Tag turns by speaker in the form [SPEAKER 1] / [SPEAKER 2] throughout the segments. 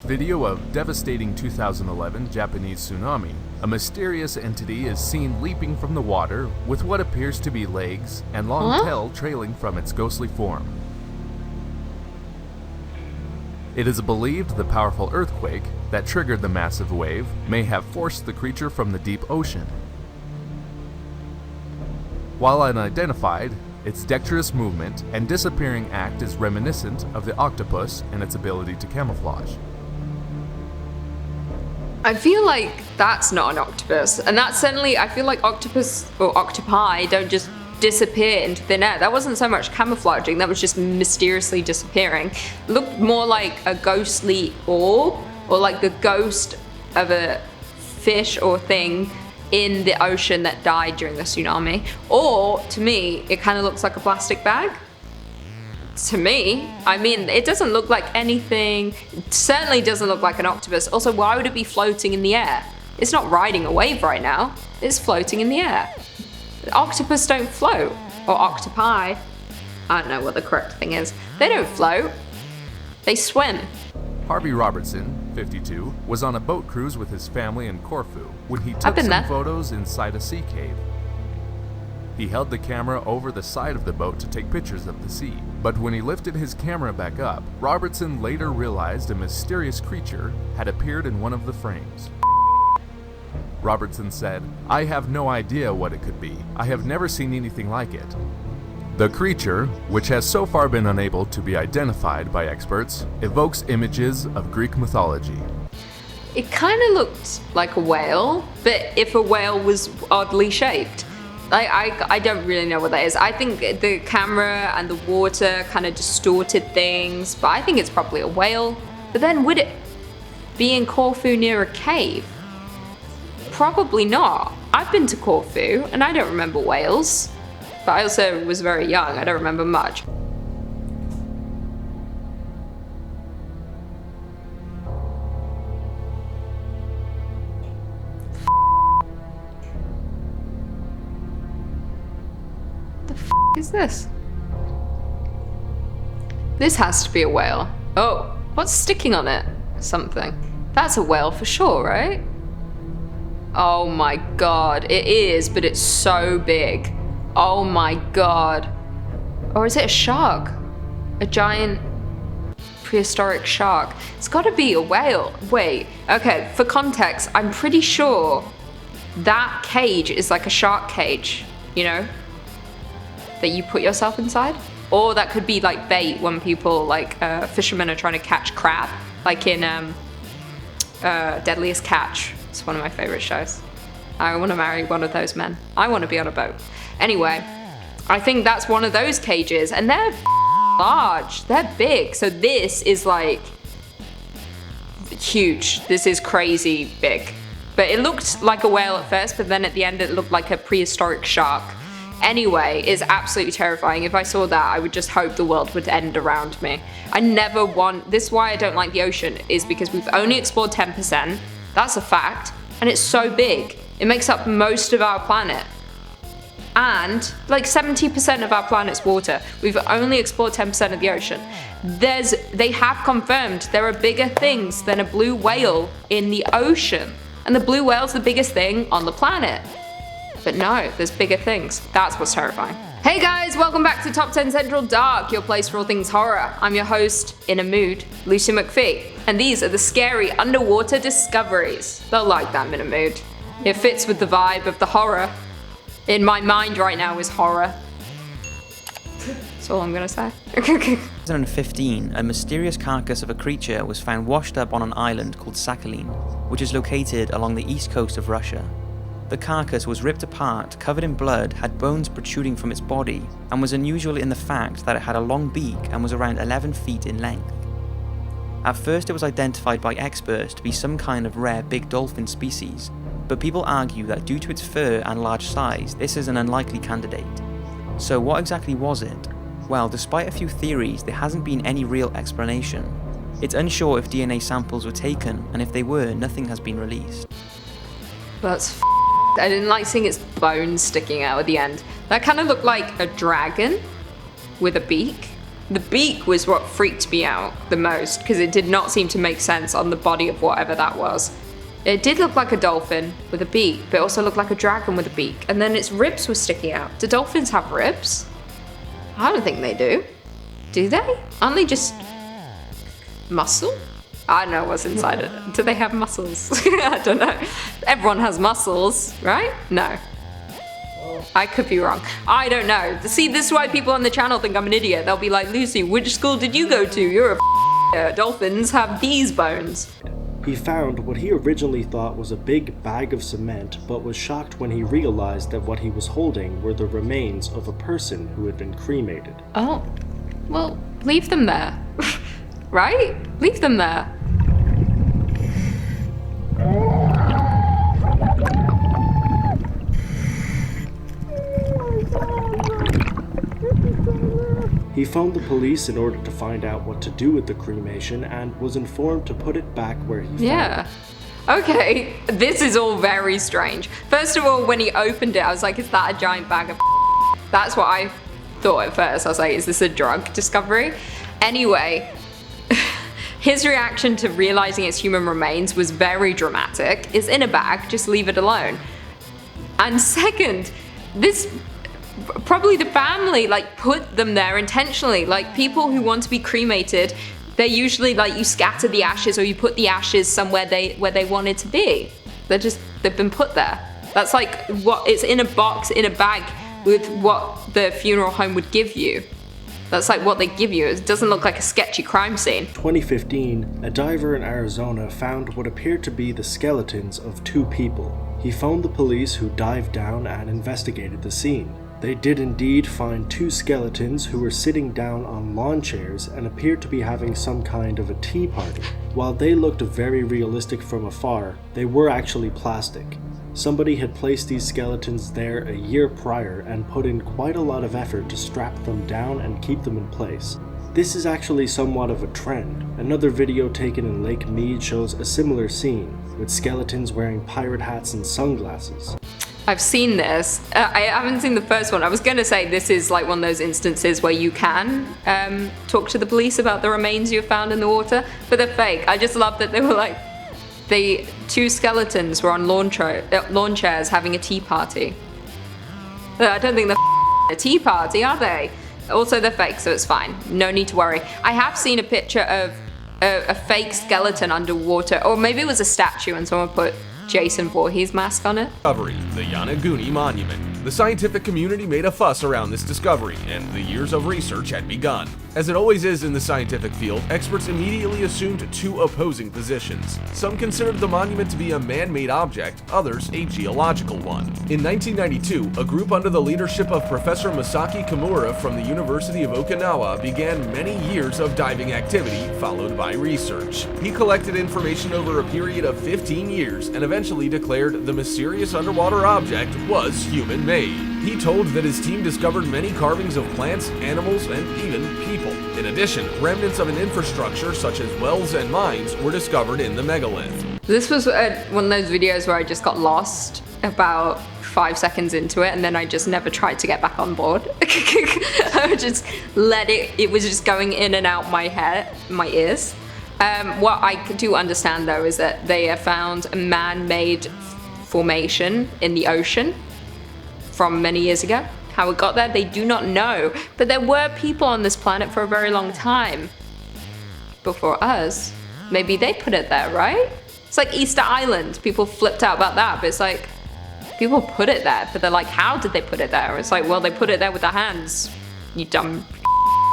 [SPEAKER 1] video of devastating 2011 Japanese tsunami, a mysterious entity is seen leaping from the water with what appears to be legs and long tail trailing from its ghostly form. It is believed the powerful earthquake that triggered the massive wave may have forced the creature from the deep ocean. While unidentified, its dexterous movement and disappearing act is reminiscent of the octopus and its ability to camouflage.
[SPEAKER 2] I feel like that's not an octopus, and that's certainly, I feel like octopus or octopi don't just disappear into thin air. That wasn't so much camouflaging, that was just mysteriously disappearing. It looked more like a ghostly orb, or like the ghost of a fish or thing in the ocean that died during the tsunami. Or, to me, it kind of looks like a plastic bag. To me, I mean, it doesn't look like anything. It certainly doesn't look like an octopus. Also, why would it be floating in the air? It's not riding a wave right now. It's floating in the air. Octopus don't float. Or octopi. I don't know what the correct thing is. They don't float. They swim.
[SPEAKER 1] Harvey Robertson, 52, was on a boat cruise with his family in Corfu when he took some photos inside a sea cave. He held the camera over the side of the boat to take pictures of the sea, but when he lifted his camera back up, Robertson later realized a mysterious creature had appeared in one of the frames. Robertson said, "I have no idea what it could be. I have never seen anything like it." The creature, which has so far been unable to be identified by experts, evokes images of Greek mythology.
[SPEAKER 2] It kind of looked like a whale, but if a whale was oddly shaped. I don't really know what that is. I think the camera and the water kind of distorted things, but I think it's probably a whale. But then would it be in Corfu near a cave? Probably not. I've been to Corfu and I don't remember whales. But I also was very young, I don't remember much. The f is this? This has to be a whale. Oh, what's sticking on it? Something. That's a whale for sure, right? Oh my god, it is, but it's so big. Oh my god. Or is it a shark? A giant prehistoric shark. It's gotta be a whale. Wait, okay, for context, I'm pretty sure that cage is like a shark cage, you know? That you put yourself inside? Or that could be like bait when people, like fishermen are trying to catch crab. Like in Deadliest Catch. It's one of my favorite shows. I want to marry one of those men. I want to be on a boat. Anyway, I think that's one of those cages, and they're large. They're big. So this is like huge. This is crazy big. But it looked like a whale at first, but then at the end it looked like a prehistoric shark. Anyway, it's absolutely terrifying. If I saw that, I would just hope the world would end around me. I never want, this is why I don't like the ocean, is because we've only explored 10%. That's a fact. And it's so big. It makes up most of our planet. And like 70% of our planet's water. We've only explored 10% of the ocean. They have confirmed there are bigger things than a blue whale in the ocean. And the blue whale's the biggest thing on the planet. But no, there's bigger things. That's what's terrifying. Hey guys, welcome back to Top 10 Central Dark, your place for all things horror. I'm your host, in a mood, Lucy McPhee. And these are the scary underwater discoveries. They'll like that, I'm in a mood. It fits with the vibe of the horror. In my mind right now is horror. That's all I'm gonna say.
[SPEAKER 3] 2015, a mysterious carcass of a creature was found washed up on an island called Sakhalin, which is located along the east coast of Russia. The carcass was ripped apart, covered in blood, had bones protruding from its body, and was unusual in the fact that it had a long beak and was around 11 feet in length. At first it was identified by experts to be some kind of rare big dolphin species, but people argue that due to its fur and large size, this is an unlikely candidate. So what exactly was it? Well, despite a few theories, there hasn't been any real explanation. It's unsure if DNA samples were taken, and if they were, nothing has been released.
[SPEAKER 2] That's I didn't like seeing its bones sticking out at the end. That kind of looked like a dragon with a beak. The beak was what freaked me out the most, because it did not seem to make sense on the body of whatever that was. It did look like a dolphin with a beak, but it also looked like a dragon with a beak, and then its ribs were sticking out. Do dolphins have ribs? I don't think they do. Do they? Aren't they just muscle? I don't know what's inside it. Do they have muscles? I don't know. Everyone has muscles, right? No. I could be wrong. I don't know. See, this is why people on the channel think I'm an idiot. They'll be like, Lucy, which school did you go to? You're a dolphins have these bones.
[SPEAKER 4] He found what he originally thought was a big bag of cement, but was shocked when he realized that what he was holding were the remains of a person who had been cremated.
[SPEAKER 2] Oh, well, leave them there. Right? Leave them there.
[SPEAKER 4] He phoned the police in order to find out what to do with the cremation and was informed to put it back where he found it.
[SPEAKER 2] Okay, this is all very strange. First of all, when he opened it, I was like, is that a giant bag of That's what I thought at first. I was like, is this a drug discovery? Anyway, his reaction to realizing it's human remains was very dramatic. It's in a bag, just leave it alone. And second, probably the family like put them there intentionally. Like people who want to be cremated, they're usually like you scatter the ashes or you put the ashes somewhere where they want it to be. They've been put there. That's like what it's in a box, in a bag with what the funeral home would give you. That's like what they give you. It doesn't look like a sketchy crime scene.
[SPEAKER 4] 2015, a diver in Arizona found what appeared to be the skeletons of 2 people. He phoned the police, who dived down and investigated the scene. They did indeed find 2 skeletons who were sitting down on lawn chairs and appeared to be having some kind of a tea party. While they looked very realistic from afar, they were actually plastic. Somebody had placed these skeletons there a year prior and put in quite a lot of effort to strap them down and keep them in place. This is actually somewhat of a trend. Another video taken in Lake Mead shows a similar scene, with skeletons wearing pirate hats and sunglasses.
[SPEAKER 2] I've seen this. I haven't seen the first one. I was gonna say this is like one of those instances where you can talk to the police about the remains you found in the water, but they're fake. I just love that they were like, the 2 skeletons were on lawn chairs having a tea party. I don't think they're a tea party, are they? Also, they're fake, so it's fine. No need to worry. I have seen a picture of a fake skeleton underwater, or maybe it was a statue and someone put Jason Voorhees mask on it.
[SPEAKER 1] Discovery, the Yanaguni Monument. The scientific community made a fuss around this discovery, and the years of research had begun. As it always is in the scientific field, experts immediately assumed 2 opposing positions. Some considered the monument to be a man-made object, others a geological one. In 1992, a group under the leadership of Professor Masaki Kimura from the University of Okinawa began many years of diving activity, followed by research. He collected information over a period of 15 years and eventually declared the mysterious underwater object was human-made. He told that his team discovered many carvings of plants, animals, and even people. In addition, remnants of an infrastructure such as wells and mines were discovered in the megalith.
[SPEAKER 2] This was one of those videos where I just got lost about 5 seconds into it, and then I just never tried to get back on board. I would just let it was just going in and out my head, my ears. What I do understand though is that they have found a man-made formation in the ocean from many years ago. How it got there, they do not know. But there were people on this planet for a very long time before us. Maybe they put it there, right? It's like Easter Island. People flipped out about that, but it's like, people put it there, but they're like, how did they put it there? It's like, well, they put it there with their hands, you dumb.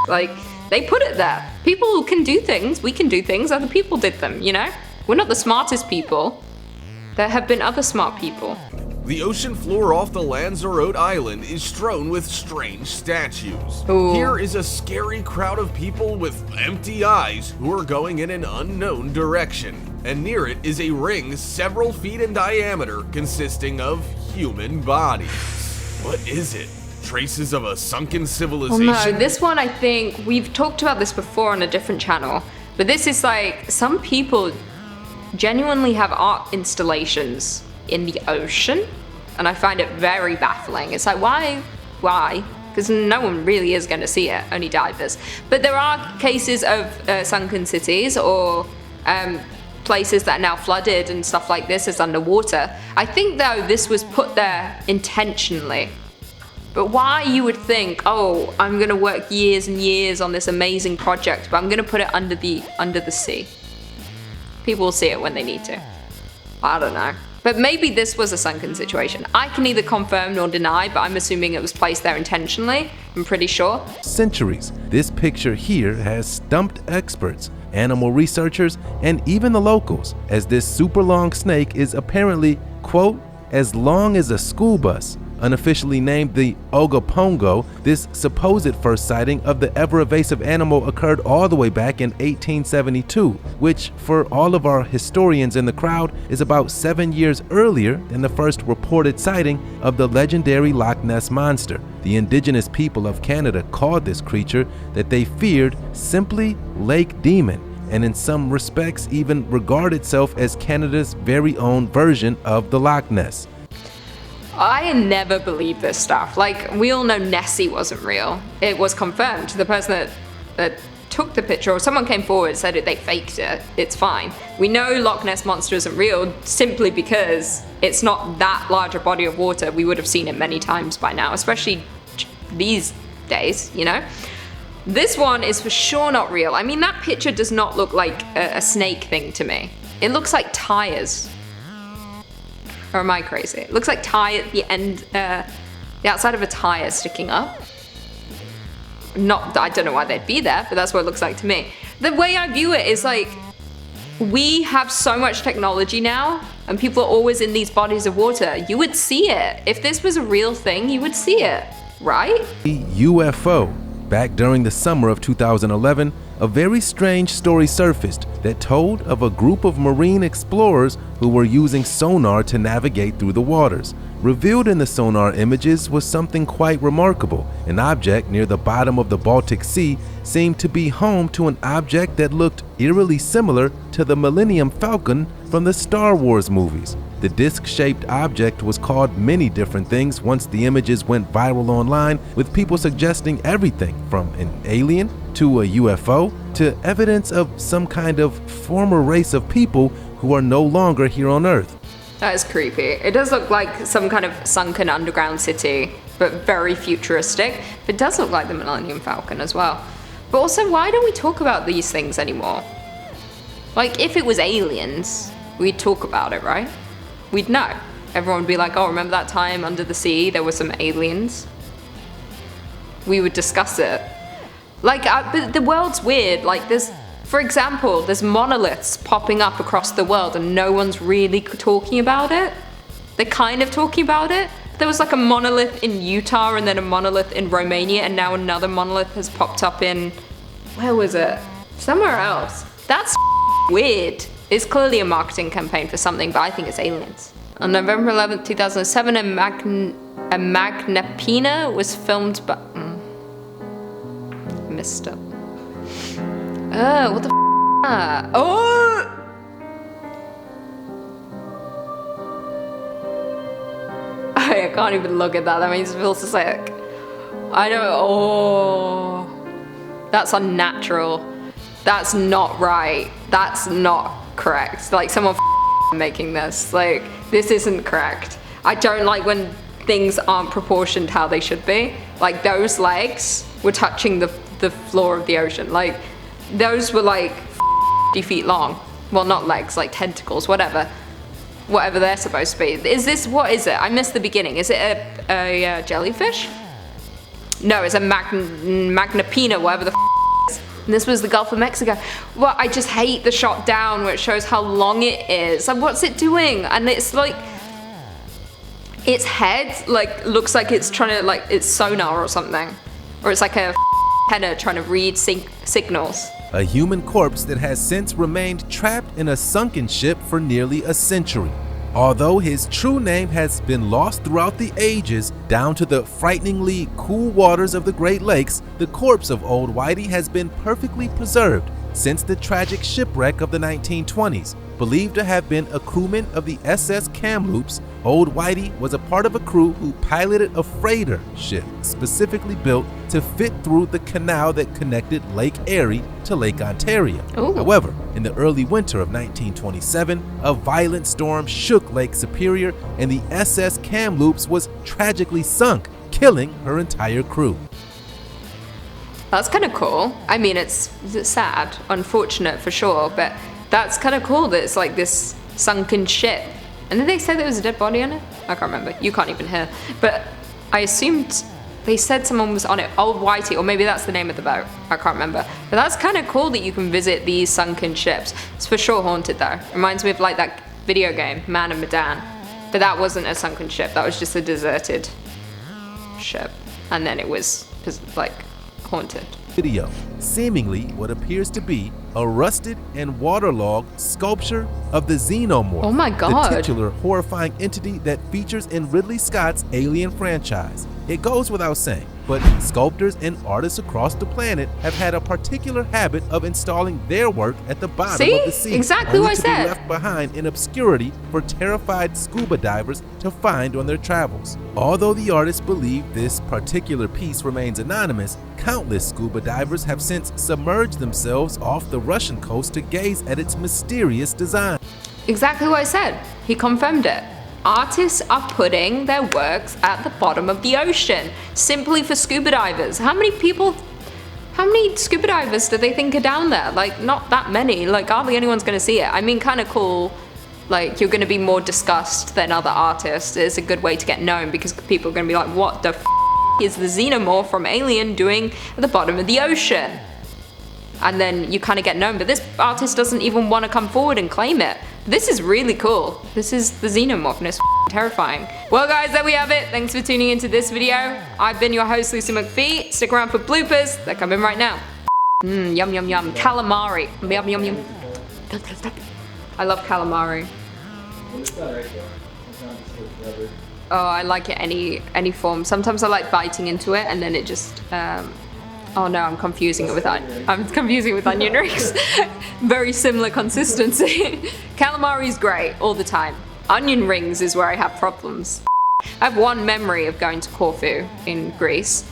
[SPEAKER 2] Like, they put it there. People can do things, we can do things, other people did them, you know? We're not the smartest people. There have been other smart people.
[SPEAKER 1] The ocean floor off the Lanzarote Island is strewn with strange statues.
[SPEAKER 2] Ooh.
[SPEAKER 1] Here is a scary crowd of people with empty eyes who are going in an unknown direction. And near it is a ring several feet in diameter consisting of human bodies. What is it? Traces of a sunken civilization?
[SPEAKER 2] Oh no, this one I think, we've talked about this before on a different channel, but this is like, some people genuinely have art installations in the ocean, and I find it very baffling. It's like, why because no one really is going to see it, only divers. But there are cases of sunken cities or places that are now flooded and stuff like this is underwater. I think though this was put there intentionally. But why you would think, oh, I'm gonna work years and years on this amazing project, but I'm gonna put it under the sea. People will see it when they need to. I don't know. But maybe this was a sunken situation. I can neither confirm nor deny, but I'm assuming it was placed there intentionally. I'm pretty sure.
[SPEAKER 5] Centuries. This picture here has stumped experts, animal researchers, and even the locals, as this super long snake is apparently, quote, as long as a school bus. Unofficially named the Ogopongo, this supposed first sighting of the ever-evasive animal occurred all the way back in 1872, which, for all of our historians in the crowd, is about 7 years earlier than the first reported sighting of the legendary Loch Ness Monster. The indigenous people of Canada called this creature that they feared simply Lake Demon, and in some respects even regard itself as Canada's very own version of the Loch Ness.
[SPEAKER 2] I never believed this stuff. Like, we all know Nessie wasn't real. It was confirmed. The person that took the picture, or someone came forward and said they faked it. It's fine. We know Loch Ness Monster isn't real simply because it's not that large a body of water. We would have seen it many times by now, especially these days, you know? This one is for sure not real. I mean, that picture does not look like a snake thing to me. It looks like tires. Or am I crazy? It looks like tire at the end, the outside of a tire sticking up. I don't know why they'd be there, but that's what it looks like to me. The way I view it is like, we have so much technology now, and people are always in these bodies of water. You would see it. If this was a real thing, you would see it, right?
[SPEAKER 5] UFO. Back during the summer of 2011, a very strange story surfaced that told of a group of marine explorers who were using sonar to navigate through the waters. Revealed in the sonar images was something quite remarkable. An object near the bottom of the Baltic Sea seemed to be home to an object that looked eerily similar to the Millennium Falcon from the Star Wars movies. The disc-shaped object was called many different things once the images went viral online, with people suggesting everything from an alien to a UFO to evidence of some kind of former race of people who are no longer here on Earth.
[SPEAKER 2] That is creepy. It does look like some kind of sunken underground city, but very futuristic. It does look like the Millennium Falcon as well. But also, why don't we talk about these things anymore? Like, if it was aliens, we'd talk about it, right? We'd know. Everyone would be like, oh, remember that time under the sea there were some aliens? We would discuss it. Like, but the world's weird. Like, for example, there's monoliths popping up across the world and no one's really talking about it. They're kind of talking about it. There was like a monolith in Utah and then a monolith in Romania, and now another monolith has popped up in, where was it? Somewhere else. That's weird. It's clearly a marketing campaign for something, but I think it's aliens. On November 11th, 2007, a Magnapina was filmed by... messed up. What the f***? Oh! I can't even look at that. That makes me feel sick. I don't... Oh. That's unnatural. That's not right. That's not correct. Like, someone making this. Like, this isn't correct. I don't like when things aren't proportioned how they should be. Like, those legs were touching the floor of the ocean. Like, those were like 50 feet long. Well, not legs, like tentacles, whatever they're supposed to be. Is this, what is it? I missed the beginning. Is it a jellyfish? No, it's a Magnapina, whatever the it is. And this was the Gulf of Mexico. Well, I just hate the shot down where it shows how long it is. Like, what's it doing? And it's like, its head like looks like it's trying to, like, it's sonar or something. Or it's like a antenna trying to read signals.
[SPEAKER 5] A human corpse that has since remained trapped in a sunken ship for nearly a century. Although his true name has been lost throughout the ages, down to the frighteningly cool waters of the Great Lakes, the corpse of Old Whitey has been perfectly preserved since the tragic shipwreck of the 1920s. believed to have been a crewman of the SS Kamloops. Old Whitey was a part of a crew who piloted a freighter ship specifically built to fit through the canal that connected Lake Erie to Lake Ontario.
[SPEAKER 2] Ooh.
[SPEAKER 5] However, in the early winter of 1927, a violent storm shook Lake Superior and the SS Kamloops was tragically sunk, killing her entire crew.
[SPEAKER 2] That's kind of cool. I mean, it's sad, unfortunate for sure, but that's kind of cool that it's like this sunken ship. And did they say there was a dead body on it? I can't remember. You can't even hear. But I assumed they said someone was on it. Old Whitey, or maybe that's the name of the boat. I can't remember. But that's kind of cool that you can visit these sunken ships. It's for sure haunted though. Reminds me of like that video game, Man and Medan. But that wasn't a sunken ship. That was just a deserted ship. And then it was like haunted.
[SPEAKER 5] Video, seemingly what appears to be a rusted and waterlogged sculpture of the xenomorph.
[SPEAKER 2] Oh my God.
[SPEAKER 5] The titular horrifying entity that features in Ridley Scott's Alien franchise. It goes without saying, but sculptors and artists across the planet have had a particular habit of installing their work at the bottom of the sea.
[SPEAKER 2] Exactly
[SPEAKER 5] only
[SPEAKER 2] what I
[SPEAKER 5] to
[SPEAKER 2] said.
[SPEAKER 5] be left behind in obscurity for terrified scuba divers to find on their travels. Although the artists believe this particular piece remains anonymous, countless scuba divers have since submerged themselves off the Russian coast to gaze at its mysterious design.
[SPEAKER 2] Exactly what I said. He confirmed it. Artists are putting their works at the bottom of the ocean simply for scuba divers. How many scuba divers do they think are down there? Like, not that many. Like, hardly anyone's gonna see it. I mean, kind of cool. Like, you're gonna be more discussed than other artists. It's a good way to get known because people are gonna be like, what the f is the xenomorph from Alien doing at the bottom of the ocean? And then you kind of get known, but this artist doesn't even want to come forward and claim it. This is really cool. This is the xenomorph and it's terrifying. Well guys, there we have it. Thanks for tuning into this video. I've been your host, Lucy McPhee. Stick around for bloopers. They're coming right now. Yum, yum, yum. Calamari. Yum, yum, yum. I love calamari. Oh, I like it any form. Sometimes I like biting into it and then it just, oh no, I'm confusing it with onion rings. Very similar consistency. Calamari is great all the time. Onion rings is where I have problems. I have one memory of going to Corfu in Greece,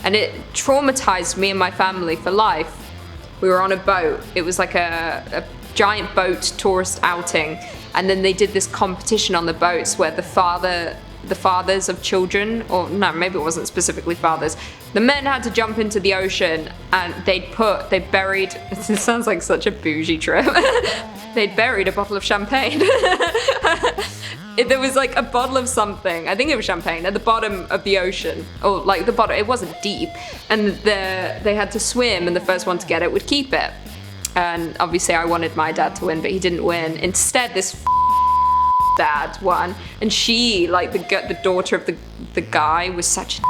[SPEAKER 2] and it traumatized me and my family for life. We were on a boat. It was like a giant boat tourist outing, and then they did this competition on the boats where the fathers of children, or no, maybe it wasn't specifically fathers, the men had to jump into the ocean and they buried, it sounds like such a bougie trip, they'd buried a bottle of champagne. There was like a bottle of something, I think it was champagne, at the bottom of the ocean, or like the bottom, it wasn't deep, and they had to swim and the first one to get it would keep it. And obviously I wanted my dad to win, but he didn't win. Instead, this dad won, and she, like the daughter of the guy, was such a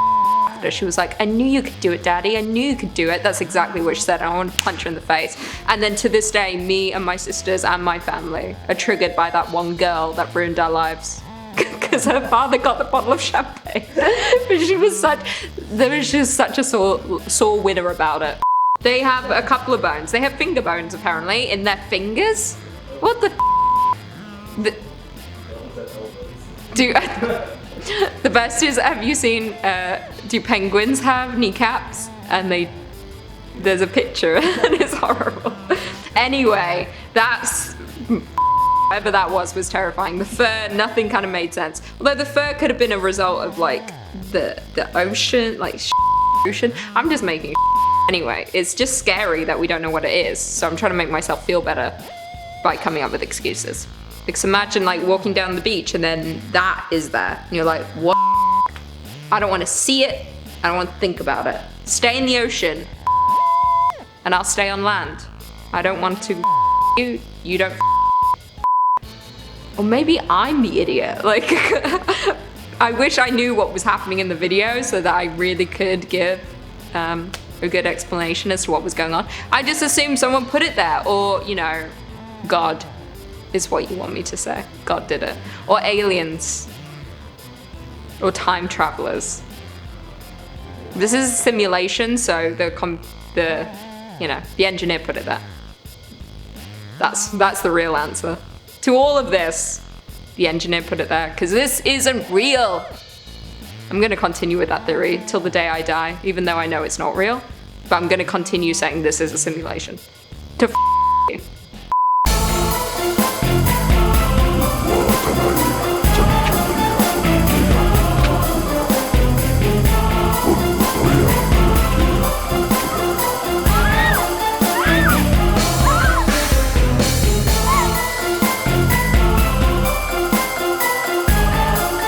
[SPEAKER 2] she was like, I knew you could do it, daddy, I knew you could do it. That's exactly what she said, and I want to punch her in the face. And then to this day, me and my sisters and my family are triggered by that one girl that ruined our lives because her father got the bottle of champagne. But there was just such a sore winner about it. They have a couple of bones. They have finger bones apparently in their fingers. What the best is, have you seen, do penguins have kneecaps? And there's a picture and it's horrible. Anyway, whatever that was terrifying. The fur, nothing kind of made sense. Although the fur could have been a result of like the ocean, like ocean. I'm just making anyway, it's just scary that we don't know what it is. So I'm trying to make myself feel better by coming up with excuses. Because imagine like walking down the beach and then that is there. And you're like, what? I don't want to see it. I don't want to think about it. Stay in the ocean and I'll stay on land. I don't want to you. You don't. Or maybe I'm the idiot. Like, I wish I knew what was happening in the video so that I really could give a good explanation as to what was going on. I just assumed someone put it there, or, you know, God is what you want me to say. God did it. Or aliens. Or time travelers. This is a simulation, so the engineer put it there. That's the real answer. to all of this. The engineer put it there, because this isn't real. I'm going to continue with that theory till the day I die, even though I know it's not real. But I'm going to continue saying this is a simulation. To you.